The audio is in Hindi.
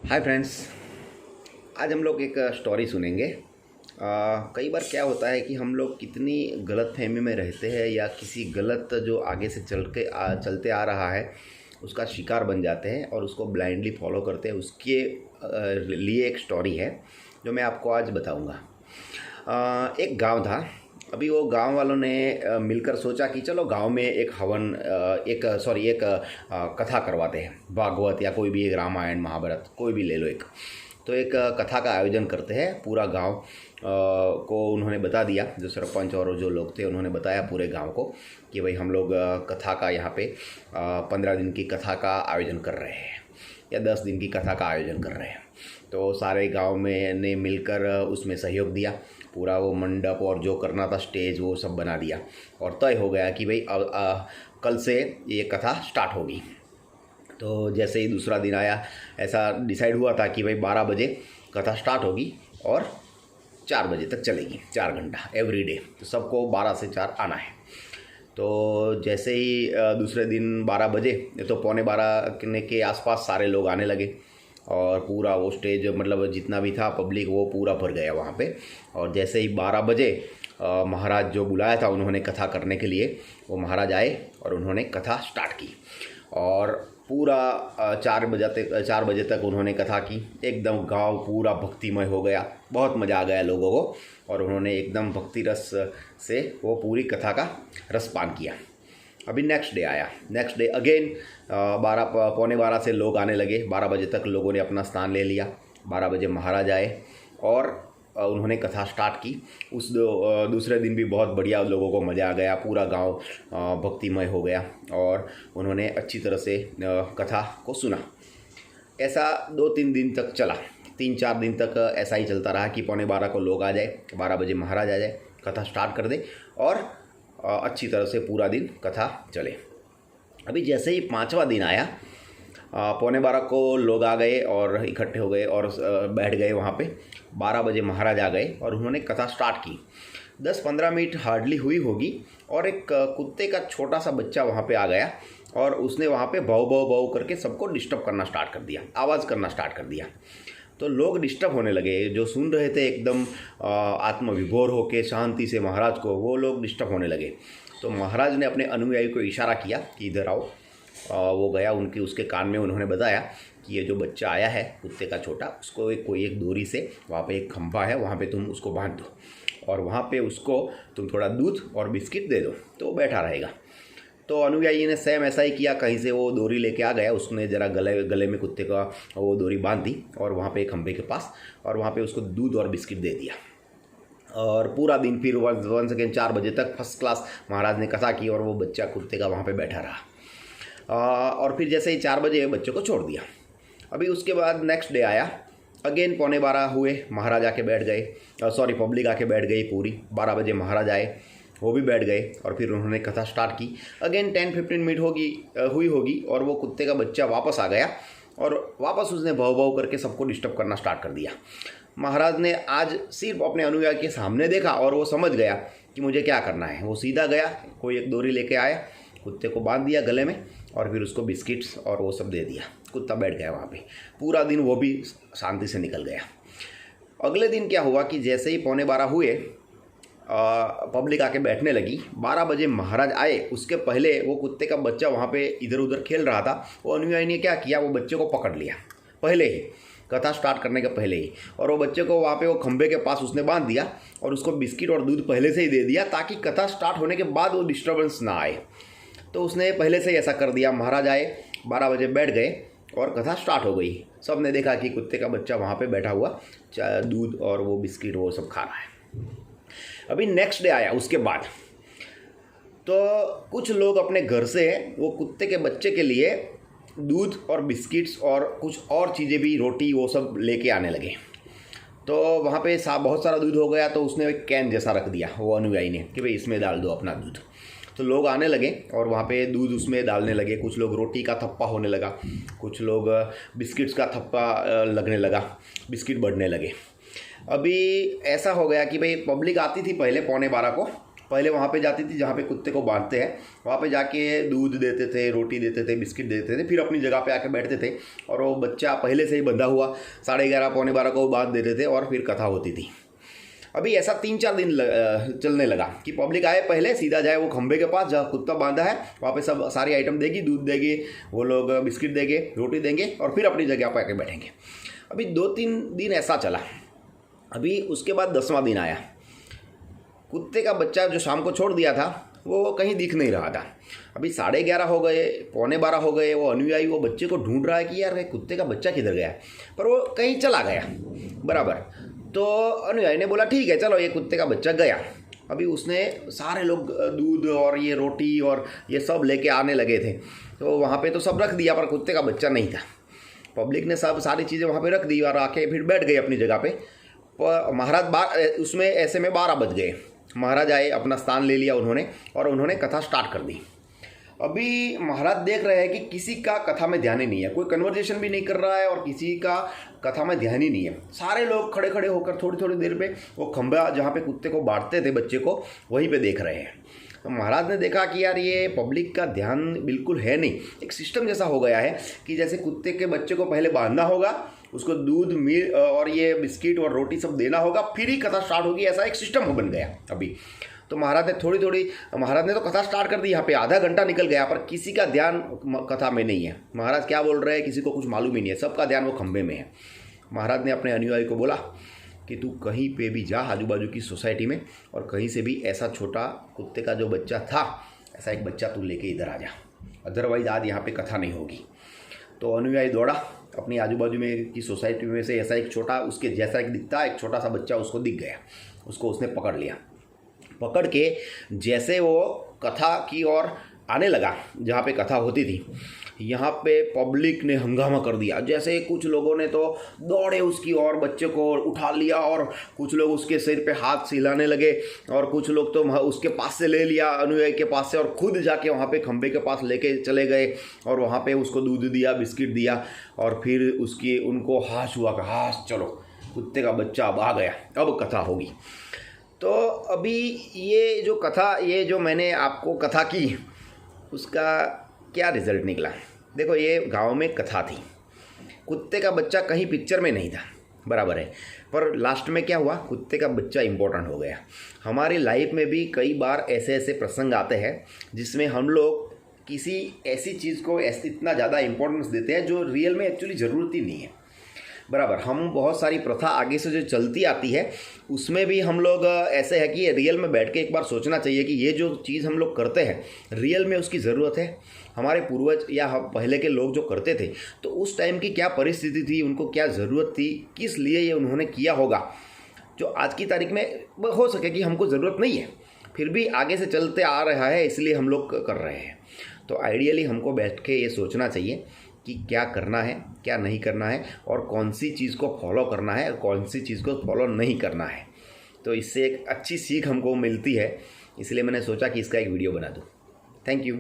Hi friends. आज हम लोग एक स्टोरी सुनेंगे। कई बार क्या होता है कि हम लोग कितनी गलत फहमी में रहते हैं या किसी गलत जो आगे से चलते आ रहा है उसका शिकार बन जाते हैं और उसको ब्लाइंडली फॉलो करते हैं। उसके लिए एक स्टोरी है जो मैं आपको आज बताऊंगा। एक गांव था। अभी वो गांव वालों ने मिलकर सोचा कि चलो गांव में एक हवन एक कथा करवाते हैं। भागवत या कोई भी एक रामायण महाभारत कोई भी ले लो एक। तो एक कथा का आयोजन करते हैं। पूरा गांव को उन्होंने बता दिया, जो सरपंच और जो लोग थे उन्होंने बताया पूरे गांव को कि भाई हम लोग कथा का यहाँ पे 15 दिन की कथा का आयोजन कर रहे हैं या 10 दिन की कथा का आयोजन कर रहे हैं। तो सारे गांव में ने मिलकर उसमें सहयोग दिया। पूरा वो मंडप और जो करना था स्टेज वो सब बना दिया और तय हो गया कि भाई कल से ये कथा स्टार्ट होगी। तो जैसे ही दूसरा दिन आया, ऐसा डिसाइड हुआ था कि भाई 12 बजे कथा स्टार्ट होगी और 4 बजे तक चलेगी, 4 घंटा एवरी डे। तो सबको 12 से 4 आना है। तो जैसे ही दूसरे दिन 12 बजे तो 11:15 के आसपास सारे लोग आने लगे और पूरा वो स्टेज मतलब जितना भी था पब्लिक वो पूरा भर गया वहाँ पे। और जैसे ही 12 बजे महाराज जो बुलाया था उन्होंने कथा करने के लिए, वो महाराज आए और उन्होंने कथा स्टार्ट की और पूरा 4 बजे तक उन्होंने कथा की। एकदम गांव पूरा भक्तिमय हो गया, बहुत मज़ा आ गया लोगों को और उन्होंने एकदम भक्ति रस से वो पूरी कथा का रसपान किया। अभी नेक्स्ट डे आया। नेक्स्ट डे अगेन 12 से लोग आने लगे। 12 बजे तक लोगों ने अपना स्थान ले लिया। 12 बजे महाराज आए और उन्होंने कथा स्टार्ट की। उस दूसरे दिन भी बहुत बढ़िया लोगों को मज़ा आ गया, पूरा गांव भक्तिमय हो गया और उन्होंने अच्छी तरह से कथा को सुना। ऐसा 2-3 दिन तक चला। 3-4 दिन तक ऐसा ही चलता रहा कि 11:15 को लोग आ जाए, 12 बजे महाराज आ जाए, कथा स्टार्ट कर दे और अच्छी तरह से पूरा दिन कथा चले। अभी जैसे ही 5वां दिन आया, 11:15 को लोग आ गए और इकट्ठे हो गए और बैठ गए वहाँ पे। 12 बजे महाराज आ गए और उन्होंने कथा स्टार्ट की। 10-15 मिनट हार्डली हुई होगी और एक कुत्ते का छोटा सा बच्चा वहाँ पे आ गया और उसने वहाँ पे भौ भौ भौ करके सबको डिस्टर्ब करना स्टार्ट कर दिया, आवाज़ करना स्टार्ट कर दिया। तो लोग डिस्टर्ब होने लगे, जो सुन रहे थे एकदम आत्मविभोर होके शांति से महाराज को, वो लोग डिस्टर्ब होने लगे। तो महाराज ने अपने अनुयायी को इशारा किया कि इधर आओ। वो गया, उसके कान में उन्होंने बताया कि ये जो बच्चा आया है कुत्ते का छोटा, उसको कोई एक डोरी से वहाँ पे एक खंभा है, वहाँ पे तुम उसको बांध दो और वहाँ पे उसको तुम थोड़ा दूध और बिस्किट दे दो तो वो बैठा रहेगा। तो अनुयायी ने सेम ऐसा ही किया। कहीं से वो डोरी लेके आ गया, उसने ज़रा गले में कुत्ते का वो डोरी बांध दी और वहाँ पे एक खंभे के पास, और वहाँ पे उसको दूध और बिस्किट दे दिया। और पूरा दिन फिर वन सेकेंड 4 बजे तक फर्स्ट क्लास महाराज ने कथा की और वो बच्चा कुत्ते का वहाँ पे बैठा रहा। और फिर जैसे ही 4 बजे बच्चे को छोड़ दिया। अभी उसके बाद नेक्स्ट डे आया। अगेन 11:15 हुए, महाराज आके बैठ गए, पब्लिक आके बैठ गई पूरी। 12 बजे महाराज आए, वो भी बैठ गए और फिर उन्होंने कथा स्टार्ट की। अगेन 10-15 मिनट हुई होगी और वो कुत्ते का बच्चा वापस आ गया और वापस उसने भौ भौ करके सबको डिस्टर्ब करना स्टार्ट कर दिया। महाराज ने आज सिर्फ अपने अनुयायी के सामने देखा और वो समझ गया कि मुझे क्या करना है। वो सीधा गया, कोई एक डोरी लेके आया, कुत्ते को बांध दिया गले में और फिर उसको बिस्किट्स और वो सब दे दिया। कुत्ता बैठ गया वहाँ पे। पूरा दिन वो भी शांति से निकल गया। अगले दिन क्या हुआ कि जैसे ही 11:15 हुए, पब्लिक आके बैठने लगी। 12 बजे महाराज आए, उसके पहले वो कुत्ते का बच्चा वहाँ पे इधर उधर खेल रहा था। वो अनुयायी ने क्या किया, वो बच्चे को पकड़ लिया पहले ही, कथा स्टार्ट करने के पहले ही, और वो बच्चे को वहाँ पे वो खंभे के पास उसने बांध दिया और उसको बिस्किट और दूध पहले से ही दे दिया ताकि कथा स्टार्ट होने के बाद वो डिस्टर्बेंस ना आए। तो उसने पहले से ही ऐसा कर दिया। महाराज आए, 12 बजे बैठ गए और कथा स्टार्ट हो गई। सब ने देखा कि कुत्ते का बच्चा वहाँ पे बैठा हुआ दूध और वो बिस्किट वो सब खा रहा है। अभी नेक्स्ट डे आया उसके बाद, तो कुछ लोग अपने घर से वो कुत्ते के बच्चे के लिए दूध और बिस्किट्स और कुछ और चीज़ें भी, रोटी वो सब लेके आने लगे। तो वहाँ पे बहुत सारा दूध हो गया तो उसने एक कैन जैसा रख दिया वो अनुयायी ने कि भाई इसमें डाल दो अपना दूध। तो लोग आने लगे और वहाँ पे दूध उसमें डालने लगे। कुछ लोग रोटी का थप्पा होने लगा, कुछ लोग बिस्किट्स का थप्पा लगने लगा, बिस्किट बढ़ने लगे। अभी ऐसा हो गया कि भाई पब्लिक आती थी पहले 11:15 को पहले वहाँ पे जाती थी जहाँ पे कुत्ते को बांधते हैं, वहाँ पे जाके दूध देते थे, रोटी देते थे, बिस्किट देते थे, फिर अपनी जगह पे आके बैठते थे और वो बच्चा पहले से ही बंधा हुआ 11:30 पौने 12 को बांध देते थे और फिर कथा होती थी। अभी ऐसा 3-4 दिन चलने लगा कि पब्लिक आए, पहले सीधा जाए वो खंभे के पास जहाँ कुत्ता बांधा है, वहाँ पे सब सारी आइटम देगी, दूध देगी, वो लोग बिस्किट देंगे, रोटी देंगे और फिर अपनी जगह पर आके बैठेंगे। अभी 2-3 दिन ऐसा चला। अभी उसके बाद 10वां दिन आया, कुत्ते का बच्चा जो शाम को छोड़ दिया था वो कहीं दिख नहीं रहा था। अभी 11:30 हो गए, पौने 12 हो गए, वो अनुयायी वो बच्चे को ढूंढ रहा है कि यार कुत्ते का बच्चा किधर गया, पर वो कहीं चला गया बराबर। तो अनुयायी ने बोला ठीक है चलो ये कुत्ते का बच्चा गया। अभी उसने सारे लोग दूध और ये रोटी और ये सब लेके आने लगे थे, तो वहाँ पे तो सब रख दिया, पर कुत्ते का बच्चा नहीं था। पब्लिक ने सब सारी चीज़ें वहाँ पे रख दी और आके फिर बैठ गए अपनी जगह पे। पर महाराज उसमें ऐसे में 12 बज गए। महाराज आए, अपना स्थान ले लिया उन्होंने और उन्होंने कथा स्टार्ट कर दी। अभी महाराज देख रहे हैं कि किसी का कथा में ध्यान ही नहीं है, कोई कन्वर्जेशन भी नहीं कर रहा है और किसी का कथा में ध्यान ही नहीं है। सारे लोग खड़े खड़े होकर थोड़ी थोड़ी देर पे वो खंभा जहाँ पे कुत्ते को बांटते थे बच्चे को, वहीं पे देख रहे हैं। तो महाराज ने देखा कि यार ये पब्लिक का ध्यान बिल्कुल है नहीं, एक सिस्टम जैसा हो गया है कि जैसे कुत्ते के बच्चे को पहले बांधना होगा, उसको दूध मिल और ये बिस्किट और रोटी सब देना होगा, फिर ही कथा स्टार्ट होगी, ऐसा एक सिस्टम बन गया अभी। तो महाराज ने तो कथा स्टार्ट कर दी, यहाँ पे आधा घंटा निकल गया पर किसी का ध्यान कथा में नहीं है। महाराज क्या बोल रहे हैं किसी को कुछ मालूम ही नहीं है, सबका ध्यान वो खंभे में है। महाराज ने अपने अनुयायी को बोला कि तू कहीं पे भी जा आजू बाजू की सोसाइटी में और कहीं से भी ऐसा छोटा कुत्ते का जो बच्चा था, ऐसा एक बच्चा तू लेके इधर आ जा, अदरवाइज आज यहाँ पे कथा नहीं होगी। तो अनुयायी दौड़ा, अपनी आजू बाजू में की सोसाइटी में से ऐसा एक छोटा उसके जैसा एक दिखता एक छोटा सा बच्चा उसको दिख गया, उसको उसने पकड़ लिया। पकड़ के जैसे वो कथा की ओर आने लगा जहाँ पे कथा होती थी, यहाँ पे पब्लिक ने हंगामा कर दिया। जैसे कुछ लोगों ने तो दौड़े उसकी ओर, बच्चे को उठा लिया और कुछ लोग उसके सिर पे हाथ हिलाने लगे और कुछ लोग तो उसके पास से ले लिया, अनुयायी के पास से, और खुद जाके वहाँ पे खंभे के पास लेके चले गए और वहाँ पे उसको दूध दिया, बिस्किट दिया और फिर उसकी उनको हाश हुआ कि हाश चलो कुत्ते का बच्चा अब आ गया, अब कथा होगी। तो अभी ये जो कथा, ये जो मैंने आपको कथा की, उसका क्या रिज़ल्ट निकला। देखो ये गांव में कथा थी, कुत्ते का बच्चा कहीं पिक्चर में नहीं था, बराबर है, पर लास्ट में क्या हुआ, कुत्ते का बच्चा इम्पोर्टेंट हो गया। हमारी लाइफ में भी कई बार ऐसे ऐसे प्रसंग आते हैं जिसमें हम लोग किसी ऐसी चीज़ को इतना ज़्यादा इम्पोर्टेंस देते हैं जो रियल में एक्चुअली ज़रूरत ही नहीं है, बराबर। हम बहुत सारी प्रथा आगे से जो चलती आती है उसमें भी हम लोग ऐसे है कि रियल में बैठ के एक बार सोचना चाहिए कि ये जो चीज़ हम लोग करते हैं रियल में उसकी ज़रूरत है। हमारे पूर्वज या हम पहले के लोग जो करते थे तो उस टाइम की क्या परिस्थिति थी, उनको क्या ज़रूरत थी, किस लिए ये उन्होंने किया होगा, जो आज की तारीख में हो सके कि हमको ज़रूरत नहीं है, फिर भी आगे से चलते आ रहा है इसलिए हम लोग कर रहे हैं। तो आइडियली हमको बैठ के ये सोचना चाहिए कि क्या करना है, क्या नहीं करना है और कौन सी चीज़ को फॉलो करना है और कौन सी चीज़ को फॉलो नहीं करना है। तो इससे एक अच्छी सीख हमको मिलती है, इसलिए मैंने सोचा कि इसका एक वीडियो बना दूँ। Thank you.